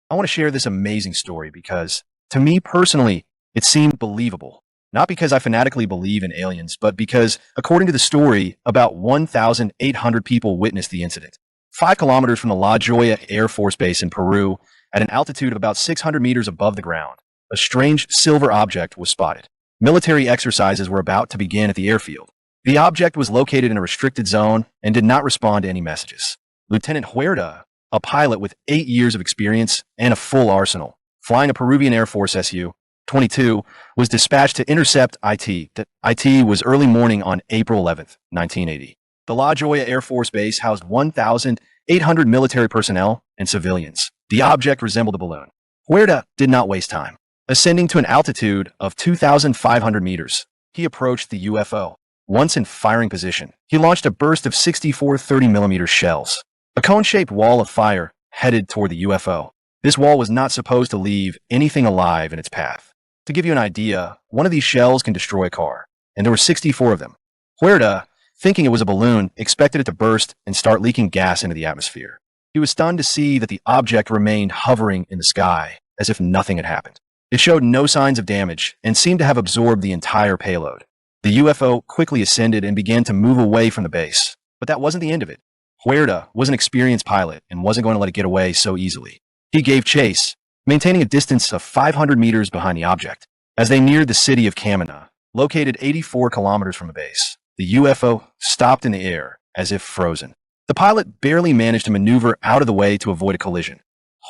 I want to share this amazing story because, to me personally, it seemed believable. Not because I fanatically believe in aliens, but because, according to the story, about 1,800 people witnessed the incident. 5 kilometers from the La Joya Air Force Base in Peru, at an altitude of about 600 meters above the ground, a strange silver object was spotted. Military exercises were about to begin at the airfield. The object was located in a restricted zone and did not respond to any messages. Lieutenant Huerta, a pilot with 8 years of experience and a full arsenal, flying a Peruvian Air Force Su-22, was dispatched to intercept IT. That IT was early morning on April 11th, 1980. The La Joya Air Force Base housed 1,800 military personnel and civilians. The object resembled a balloon. Huerta did not waste time. Ascending to an altitude of 2,500 meters, he approached the UFO. Once in firing position, he launched a burst of 64 30mm shells. A cone-shaped wall of fire headed toward the UFO. This wall was not supposed to leave anything alive in its path. To give you an idea, one of these shells can destroy a car, and there were 64 of them. Huerta, thinking it was a balloon, expected it to burst and start leaking gas into the atmosphere. He was stunned to see that the object remained hovering in the sky, as if nothing had happened. It showed no signs of damage and seemed to have absorbed the entire payload. The UFO quickly ascended and began to move away from the base. But that wasn't the end of it. Huerta was an experienced pilot and wasn't going to let it get away so easily. He gave chase, maintaining a distance of 500 meters behind the object. As they neared the city of Camina, located 84 kilometers from the base, the UFO stopped in the air as if frozen. The pilot barely managed to maneuver out of the way to avoid a collision.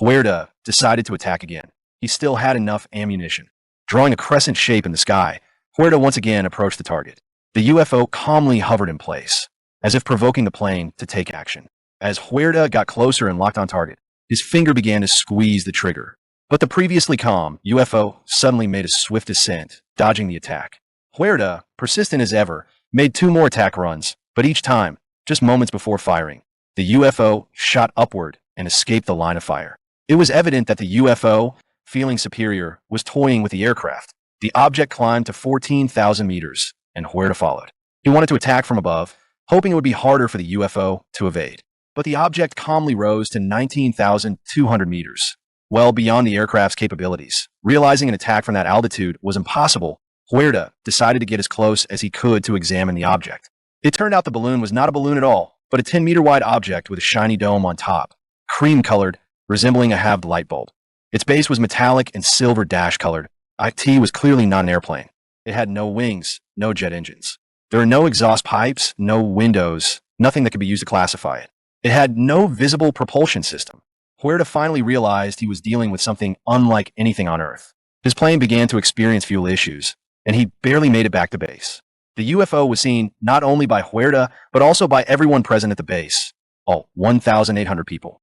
Huerta decided to attack again. He still had enough ammunition. Drawing a crescent shape in the sky, Huerta once again approached the target. The UFO calmly hovered in place, as if provoking the plane to take action. As Huerta got closer and locked on target, his finger began to squeeze the trigger. But the previously calm UFO suddenly made a swift ascent, dodging the attack. Huerta, persistent as ever, made 2 more attack runs, but each time, just moments before firing, the UFO shot upward and escaped the line of fire. It was evident that the UFO, feeling superior, was toying with the aircraft. The object climbed to 14,000 meters, and Huerta followed. He wanted to attack from above, hoping it would be harder for the UFO to evade. But the object calmly rose to 19,200 meters, well beyond the aircraft's capabilities. Realizing an attack from that altitude was impossible, Huerta decided to get as close as he could to examine the object. It turned out the balloon was not a balloon at all, but a 10-meter-wide object with a shiny dome on top, cream-colored, resembling a halved light bulb. Its base was metallic and silver dash-colored. IT was clearly not an airplane. It had no wings, no jet engines. There were no exhaust pipes, no windows, nothing that could be used to classify it. It had no visible propulsion system. Huerta finally realized he was dealing with something unlike anything on Earth. His plane began to experience fuel issues, and he barely made it back to base. The UFO was seen not only by Huerta, but also by everyone present at the base, all 1,800 people.